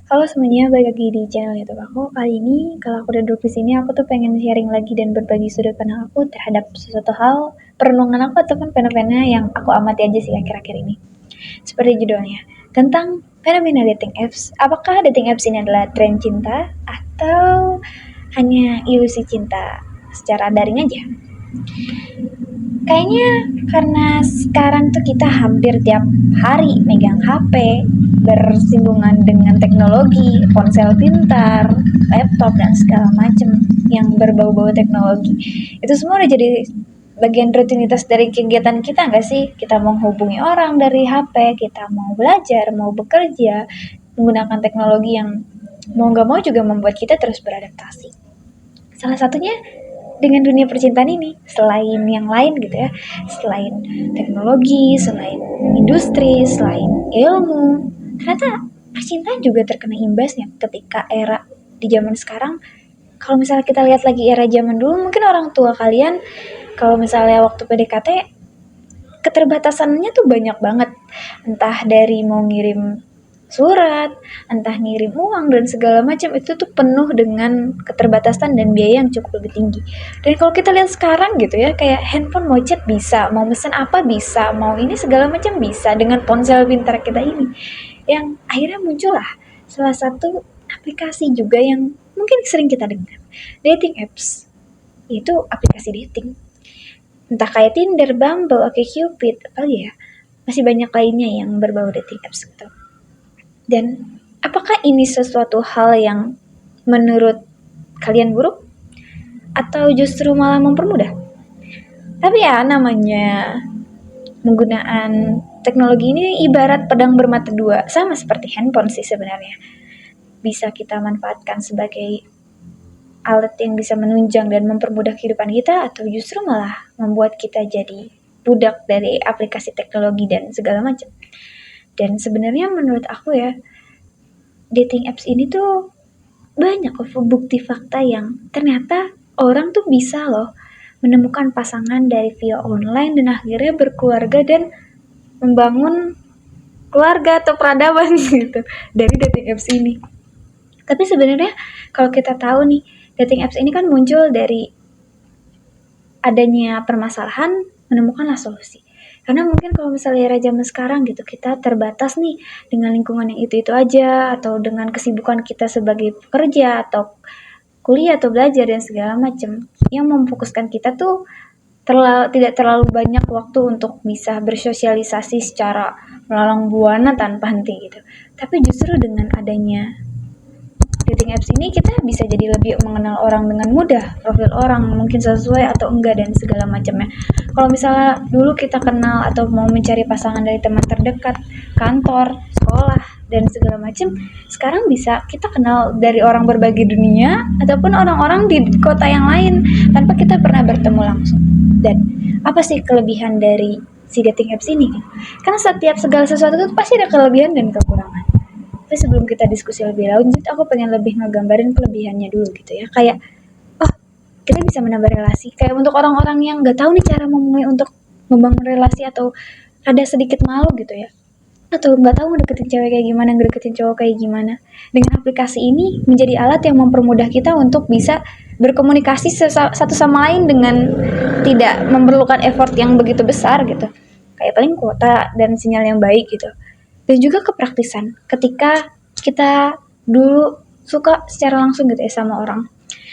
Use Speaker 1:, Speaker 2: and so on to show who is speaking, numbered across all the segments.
Speaker 1: Halo semuanya, balik lagi di channel YouTube aku. Kali ini, kalau aku udah duduk di sini, aku tuh pengen sharing lagi dan berbagi sudut pandang aku terhadap sesuatu hal, perenungan aku ataupun fenomena yang aku amati aja sih akhir-akhir ini. Seperti judulnya, tentang fenomena dating apps. Apakah dating apps ini adalah tren cinta atau hanya ilusi cinta secara daring aja? Kayaknya karena sekarang tuh kita hampir tiap hari megang HP, bersinggungan dengan teknologi, ponsel pintar, laptop dan segala macem yang berbau-bau teknologi. Itu semua udah jadi bagian rutinitas dari kegiatan kita nggak sih? Kita mau hubungi orang dari HP, kita mau belajar, mau bekerja, menggunakan teknologi yang mau nggak mau juga membuat kita terus beradaptasi. Salah satunya dengan dunia percintaan ini, selain yang lain gitu ya, selain teknologi, selain industri, selain ilmu, ternyata percintaan juga terkena imbasnya ketika era di zaman sekarang. Kalau misalnya kita lihat lagi era zaman dulu, mungkin orang tua kalian kalau misalnya waktu PDKT keterbatasannya tuh banyak banget, entah dari mau ngirim surat, entah ngirim uang dan segala macam, itu tuh penuh dengan keterbatasan dan biaya yang cukup lebih tinggi. Dan kalau kita lihat sekarang gitu ya, kayak handphone mau chat bisa, mau mesen apa bisa, mau ini segala macam bisa dengan ponsel pintar kita ini. Yang akhirnya muncullah salah satu aplikasi juga yang mungkin sering kita dengar, dating apps. Itu aplikasi dating. Entah kayak Tinder, Bumble, OkCupid, apa ya? Masih banyak lainnya yang berbau dating apps gitu. Dan apakah ini sesuatu hal yang menurut kalian buruk? Atau justru malah mempermudah? Tapi ya namanya penggunaan teknologi ini ibarat pedang bermata dua, sama seperti handphone sih sebenarnya. Bisa kita manfaatkan sebagai alat yang bisa menunjang dan mempermudah kehidupan kita, atau justru malah membuat kita jadi budak dari aplikasi teknologi dan segala macam. Dan sebenarnya menurut aku ya, dating apps ini tuh banyak bukti fakta yang ternyata orang tuh bisa loh menemukan pasangan dari via online dan akhirnya berkeluarga dan membangun keluarga atau peradaban gitu dari dating apps ini. Tapi sebenarnya kalau kita tahu nih, dating apps ini kan muncul dari adanya permasalahan, menemukanlah solusi. Karena mungkin kalau misalnya era zaman sekarang gitu, kita terbatas nih dengan lingkungan yang itu-itu aja, atau dengan kesibukan kita sebagai pekerja, atau kuliah, atau belajar, dan segala macam. Yang memfokuskan kita tuh tidak terlalu banyak waktu untuk bisa bersosialisasi secara melalang buana tanpa henti gitu. Tapi justru dengan adanya dating apps ini kita bisa jadi lebih mengenal orang dengan mudah, profil orang mungkin sesuai atau enggak dan segala macamnya. Kalau misalnya dulu kita kenal atau mau mencari pasangan dari teman terdekat, kantor, sekolah dan segala macam, sekarang bisa kita kenal dari orang berbagai dunia ataupun orang-orang di kota yang lain tanpa kita pernah bertemu langsung. Dan apa sih kelebihan dari si dating apps ini? Karena setiap segala sesuatu itu pasti ada kelebihan dan kekurangan. Tapi sebelum kita diskusi lebih lanjut, aku pengen lebih ngegambarin kelebihannya dulu gitu ya. Kayak, oh kita bisa menambah relasi. Kayak untuk orang-orang yang nggak tahu nih cara memulai untuk membangun relasi atau ada sedikit malu gitu ya. Atau nggak tahu ngedeketin cewek kayak gimana, ngedeketin cowok kayak gimana. Dengan aplikasi ini menjadi alat yang mempermudah kita untuk bisa berkomunikasi satu sama lain dengan tidak memerlukan effort yang begitu besar gitu. Kayak paling kuota dan sinyal yang baik gitu. Dan juga kepraktisan ketika kita dulu suka secara langsung gitu ya sama orang,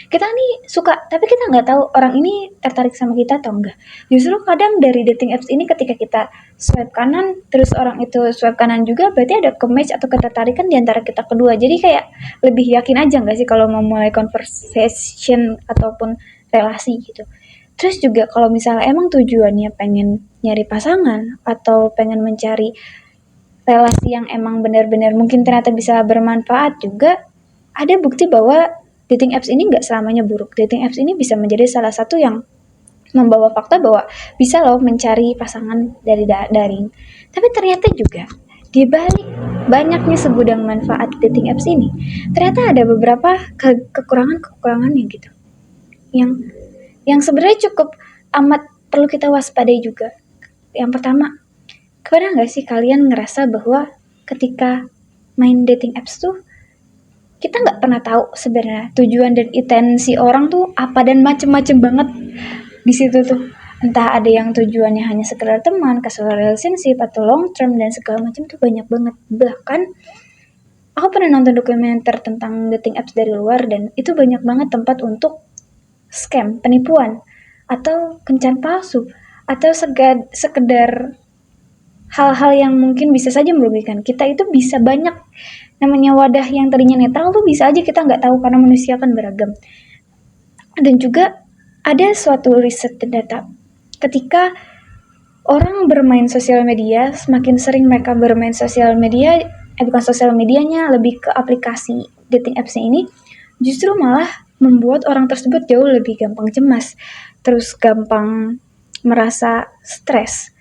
Speaker 1: kita nih suka tapi kita nggak tahu orang ini tertarik sama kita atau enggak. Justru kadang dari dating apps ini ketika kita swipe kanan terus orang itu swipe kanan juga, berarti ada match atau ketertarikan di antara kita kedua. Jadi kayak lebih yakin aja nggak sih kalau mau mulai conversation ataupun relasi gitu. Terus juga kalau misalnya emang tujuannya pengen nyari pasangan atau pengen mencari relasi yang emang benar-benar mungkin ternyata bisa bermanfaat juga, ada bukti bahwa dating apps ini nggak selamanya buruk. Dating apps ini bisa menjadi salah satu yang membawa fakta bahwa bisa loh mencari pasangan dari daring. Tapi ternyata juga di balik banyaknya segudang manfaat dating apps ini, ternyata ada beberapa kekurangan-kekurangannya gitu. Yang sebenarnya cukup amat perlu kita waspadai juga. Yang pertama, pernah nggak sih kalian ngerasa bahwa ketika main dating apps tuh kita nggak pernah tahu sebenarnya tujuan dan intensi orang tuh apa, dan macem-macem banget di situ tuh. Entah ada yang tujuannya hanya sekedar teman, casual relationship, atau long term, dan segala macam tuh banyak banget. Bahkan aku pernah nonton dokumenter tentang dating apps dari luar, dan itu banyak banget tempat untuk scam, penipuan, atau kencan palsu, atau sekedar hal-hal yang mungkin bisa saja merugikan kita. Itu bisa banyak, namanya wadah yang tadinya netral tuh bisa aja kita nggak tahu karena manusia kan beragam. Dan juga ada suatu riset dan data, ketika orang bermain sosial media, semakin sering mereka bermain sosial media, bukan sosial medianya, lebih ke aplikasi dating apps-nya ini, justru malah membuat orang tersebut jauh lebih gampang cemas, terus gampang merasa stres,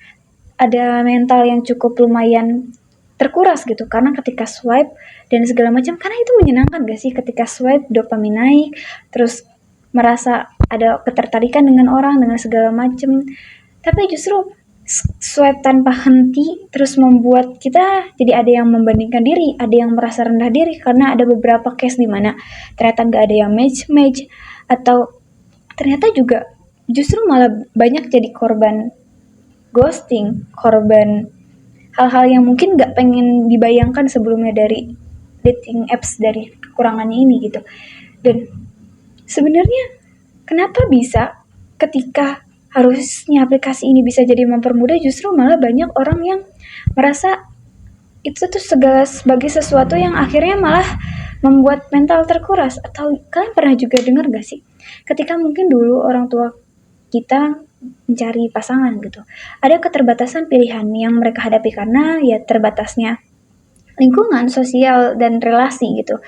Speaker 1: ada mental yang cukup lumayan terkuras gitu, karena ketika swipe dan segala macam, karena itu menyenangkan gak sih ketika swipe dopamin naik, terus merasa ada ketertarikan dengan orang, dengan segala macam. Tapi justru swipe tanpa henti terus membuat kita jadi ada yang membandingkan diri, ada yang merasa rendah diri, karena ada beberapa case di mana ternyata nggak ada yang match, atau ternyata juga justru malah banyak jadi korban ghosting, korban hal-hal yang mungkin nggak pengen dibayangkan sebelumnya dari dating apps, dari kekurangannya ini gitu. Dan sebenarnya kenapa bisa ketika harusnya aplikasi ini bisa jadi mempermudah, justru malah banyak orang yang merasa itu tuh sebagai sesuatu yang akhirnya malah membuat mental terkuras. Atau kalian pernah juga dengar gak sih, ketika mungkin dulu orang tua kita mencari pasangan gitu, ada keterbatasan pilihan yang mereka hadapi karena ya terbatasnya lingkungan sosial dan relasi gitu,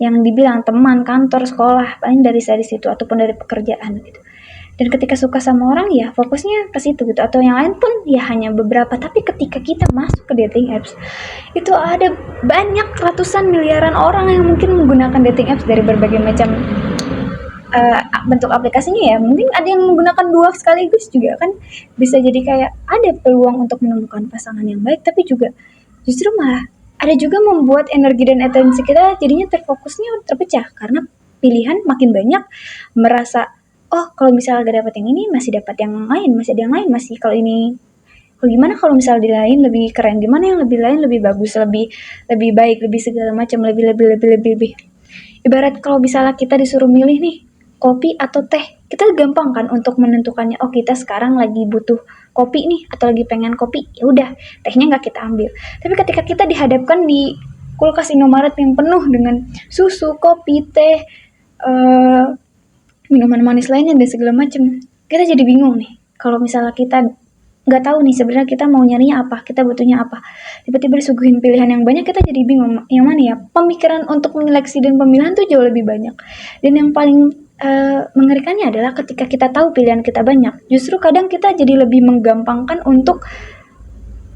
Speaker 1: yang dibilang teman, kantor, sekolah, paling dari situ ataupun dari pekerjaan gitu. Dan ketika suka sama orang ya fokusnya ke situ gitu, atau yang lain pun ya hanya beberapa. Tapi ketika kita masuk ke dating apps, itu ada banyak ratusan miliaran orang yang mungkin menggunakan dating apps dari berbagai macam bentuk aplikasinya ya. Mungkin ada yang menggunakan dua sekaligus juga kan, bisa jadi kayak ada peluang untuk menemukan pasangan yang baik, tapi juga justru malah ada juga membuat energi dan atensi kita jadinya terfokusnya terpecah karena pilihan makin banyak, merasa oh kalau misalnya gak dapat yang ini masih dapat yang lain, masih ada yang lain, masih kalau ini kalau gimana kalau misalnya di lain lebih keren, gimana yang lebih lain lebih bagus, lebih lebih baik, lebih segala macam, lebih. Ibarat kalau misalnya kita disuruh milih nih kopi atau teh, kita gampang kan untuk menentukannya. Oh kita sekarang lagi butuh kopi nih atau lagi pengen kopi, ya udah tehnya nggak kita ambil. Tapi ketika kita dihadapkan di kulkas Indomaret yang penuh dengan susu, kopi, teh, minuman manis lainnya dan segala macam, kita jadi bingung nih. Kalau misalnya kita nggak tahu nih sebenarnya kita mau nyarinya apa, kita butuhnya apa, tiba-tiba disuguhin pilihan yang banyak, kita jadi bingung yang mana ya. Pemikiran untuk menyeleksi dan pemilihan tuh jauh lebih banyak. Dan yang paling mengerikannya adalah ketika kita tahu pilihan kita banyak, justru kadang kita jadi lebih menggampangkan untuk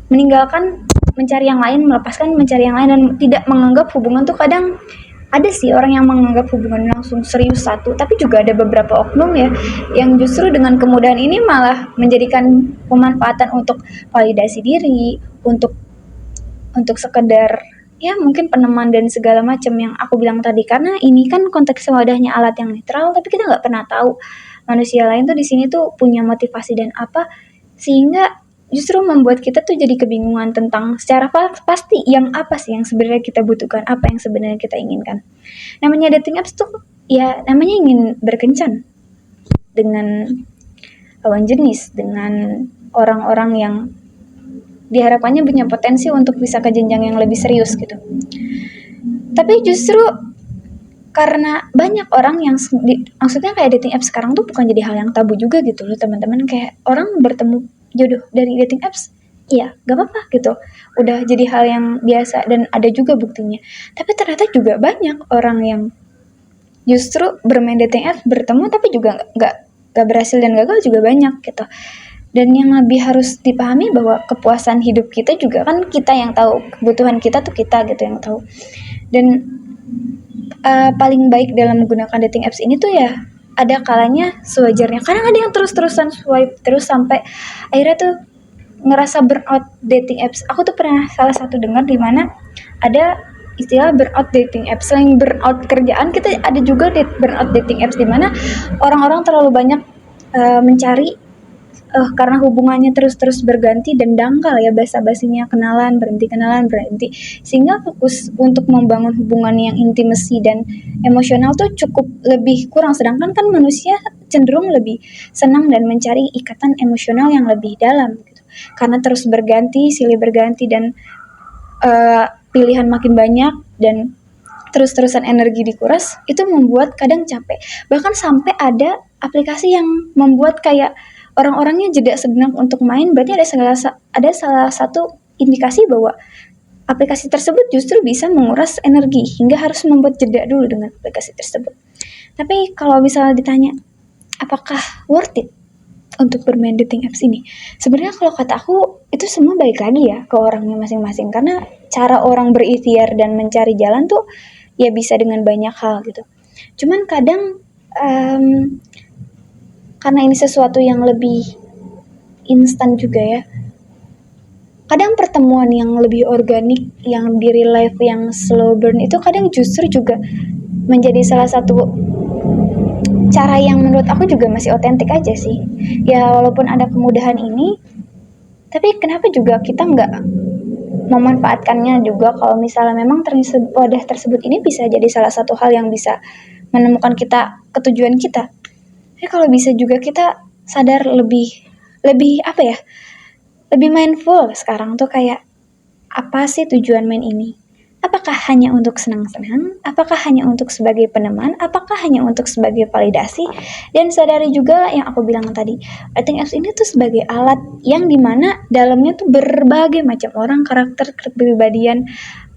Speaker 1: meninggalkan mencari yang lain, melepaskan mencari yang lain, dan tidak menganggap hubungan tuh. Kadang ada sih orang yang menganggap hubungan langsung serius satu, tapi juga ada beberapa oknum ya yang justru dengan kemudahan ini malah menjadikan pemanfaatan untuk validasi diri, untuk sekedar ya mungkin peneman dan segala macam yang aku bilang tadi. Karena ini kan konteks wadahnya alat yang netral, tapi kita nggak pernah tahu manusia lain tuh di sini tuh punya motivasi dan apa, sehingga justru membuat kita tuh jadi kebingungan tentang secara pasti yang apa sih yang sebenarnya kita butuhkan, apa yang sebenarnya kita inginkan. Namanya dating apps tuh ya namanya ingin berkencan dengan lawan jenis, dengan orang-orang yang diharapkannya punya potensi untuk bisa ke jenjang yang lebih serius gitu. Tapi justru karena banyak orang yang maksudnya kayak dating apps sekarang tuh bukan jadi hal yang tabu juga gitu loh teman-teman. Kayak orang bertemu jodoh dari dating apps, iya gak apa-apa gitu, udah jadi hal yang biasa dan ada juga buktinya. Tapi ternyata juga banyak orang yang justru bermain dating apps bertemu tapi juga gak berhasil dan gagal juga banyak gitu. Dan yang lebih harus dipahami bahwa kepuasan hidup kita juga kan kita yang tahu, kebutuhan kita tuh kita gitu yang tahu. Dan paling baik dalam menggunakan dating apps ini tuh ya ada kalanya sewajarnya. Kadang ada yang terus-terusan swipe terus sampai akhirnya tuh ngerasa burnout dating apps. Aku tuh pernah salah satu dengar di mana ada istilah burnout dating apps. Selain burnout kerjaan, kita ada juga burnout dating apps di mana orang-orang terlalu banyak mencari karena hubungannya terus-terus berganti dan dangkal ya, basa-basinya kenalan berhenti, sehingga fokus untuk membangun hubungan yang intimasi dan emosional tuh cukup lebih kurang. Sedangkan kan manusia cenderung lebih senang dan mencari ikatan emosional yang lebih dalam gitu. Karena terus berganti, silih berganti, dan pilihan makin banyak dan terus-terusan energi dikuras, itu membuat kadang capek. Bahkan sampai ada aplikasi yang membuat kayak orang-orangnya jeda sejenak untuk main. Berarti ada salah satu indikasi bahwa aplikasi tersebut justru bisa menguras energi hingga harus membuat jeda dulu dengan aplikasi tersebut. Tapi kalau misalnya ditanya apakah worth it untuk bermain dating apps ini, sebenarnya kalau kata aku itu semua balik lagi ya ke orangnya masing-masing, karena cara orang berikhtiar dan mencari jalan tuh ya bisa dengan banyak hal gitu. Cuman kadang karena ini sesuatu yang lebih instan juga ya, kadang pertemuan yang lebih organik, yang di real life, yang slow burn itu kadang justru juga menjadi salah satu cara yang menurut aku juga masih otentik aja sih. Ya walaupun ada kemudahan ini, tapi kenapa juga kita nggak memanfaatkannya juga, kalau misalnya memang wadah tersebut ini bisa jadi salah satu hal yang bisa menemukan kita ke tujuan kita. Tapi kalau bisa juga kita sadar lebih apa ya, lebih mindful sekarang tuh, kayak apa sih tujuan main ini? Apakah hanya untuk senang-senang? Apakah hanya untuk sebagai peneman? Apakah hanya untuk sebagai validasi? Dan sadari juga yang aku bilang tadi, dating apps ini tuh sebagai alat yang dimana dalamnya tuh berbagai macam orang, karakter, kepribadian,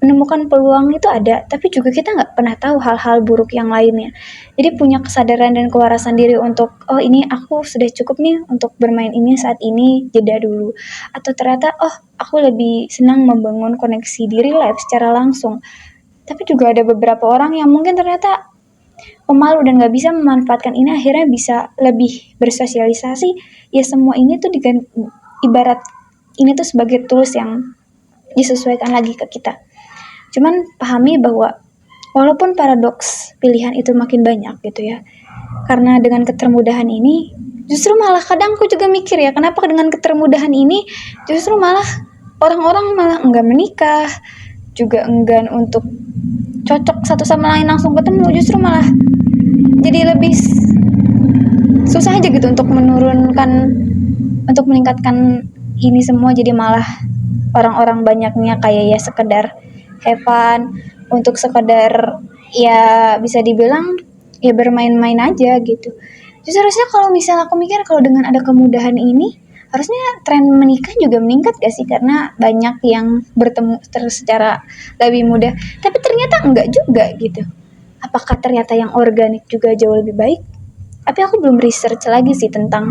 Speaker 1: menemukan peluang itu ada, tapi juga kita nggak pernah tahu hal-hal buruk yang lainnya. Jadi punya kesadaran dan kewarasan diri untuk, oh ini aku sudah cukup nih untuk bermain ini saat ini, jeda dulu. Atau ternyata, oh aku lebih senang membangun koneksi diri live secara langsung. Tapi juga ada beberapa orang yang mungkin ternyata pemalu dan nggak bisa memanfaatkan ini, akhirnya bisa lebih bersosialisasi. Ya semua ini tuh ibarat ini tuh sebagai tools yang disesuaikan lagi ke kita. Cuman pahami bahwa walaupun paradoks pilihan itu makin banyak gitu ya, karena dengan ketermudahan ini justru malah kadang aku juga mikir ya, kenapa dengan ketermudahan ini justru malah orang-orang malah enggan menikah, juga enggan untuk cocok satu sama lain langsung ketemu, justru malah jadi lebih susah aja gitu untuk meningkatkan ini semua. Jadi malah orang-orang banyaknya kayak ya sekedar have fun, untuk sekedar ya bisa dibilang ya bermain-main aja gitu. Justru harusnya kalau misalnya aku mikir, kalau dengan ada kemudahan ini harusnya tren menikah juga meningkat gak sih, karena banyak yang bertemu secara lebih mudah. Tapi ternyata enggak juga gitu. Apakah ternyata yang organik juga jauh lebih baik? Tapi aku belum research lagi sih tentang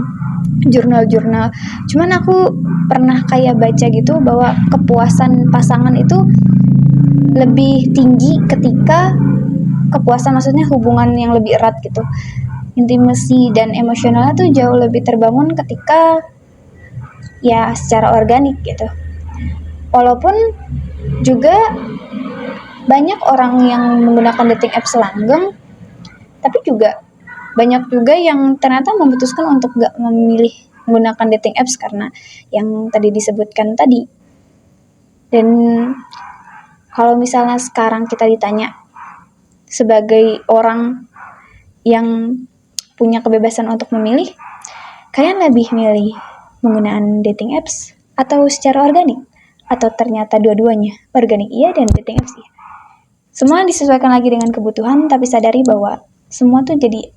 Speaker 1: jurnal-jurnal. Cuman aku pernah kayak baca gitu bahwa kepuasan pasangan itu lebih tinggi ketika kepuasan, maksudnya hubungan yang lebih erat gitu, intimasi dan emosionalnya tuh jauh lebih terbangun ketika ya secara organik gitu. Walaupun juga banyak orang yang menggunakan dating apps langgeng, tapi juga banyak juga yang ternyata memutuskan untuk gak memilih menggunakan dating apps karena yang tadi disebutkan tadi. Dan kalau misalnya sekarang kita ditanya sebagai orang yang punya kebebasan untuk memilih, kalian lebih milih menggunakan dating apps atau secara organik? Atau ternyata dua-duanya, organik iya dan dating apps iya? Semua disesuaikan lagi dengan kebutuhan, tapi sadari bahwa semua tuh jadi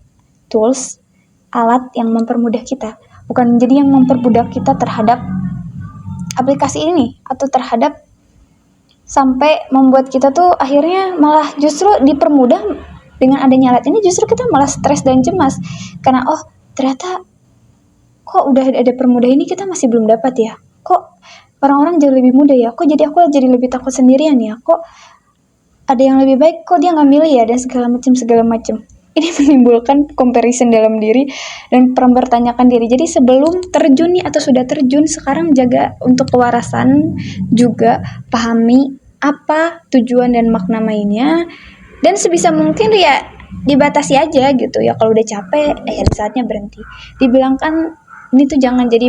Speaker 1: tools, alat yang mempermudah kita, bukan jadi yang memperbudak kita terhadap aplikasi ini, atau terhadap sampai membuat kita tuh akhirnya malah justru dipermudah dengan adanya alat ini, justru kita malah stres dan cemas karena oh ternyata kok udah ada permudah ini kita masih belum dapat ya, kok orang-orang jauh lebih mudah ya, kok jadi aku jadi lebih takut sendirian ya, kok ada yang lebih baik kok dia nggak milih ya, dan segala macam. Ini menimbulkan comparison dalam diri dan mempertanyakan diri. Jadi sebelum terjun nih atau sudah terjun, sekarang jaga untuk kewarasan, juga pahami apa tujuan dan makna mainnya, dan sebisa mungkin ya dibatasi aja gitu ya. Kalau udah capek ya saatnya berhenti. Dibilang kan ini tuh jangan jadi,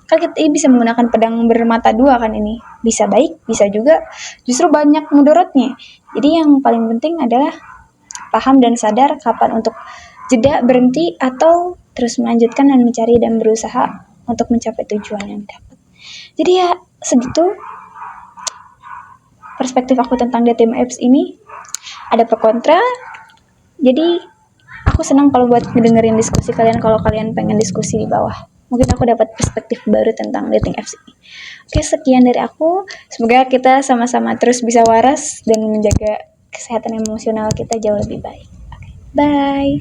Speaker 1: kan kita ini bisa menggunakan pedang bermata dua kan, ini bisa baik bisa juga justru banyak mudaratnya. Jadi yang paling penting adalah paham dan sadar kapan untuk jeda, berhenti, atau terus melanjutkan dan mencari dan berusaha untuk mencapai tujuan yang dapat. Jadi ya segitu perspektif aku tentang dating apps ini. Ada pro kontra. Jadi aku senang kalau buat ngedengerin diskusi kalian, kalau kalian pengen diskusi di bawah. Mungkin aku dapat perspektif baru tentang dating apps ini. Oke, sekian dari aku. Semoga kita sama-sama terus bisa waras dan menjaga kesehatan emosional kita jauh lebih baik. Oke, bye.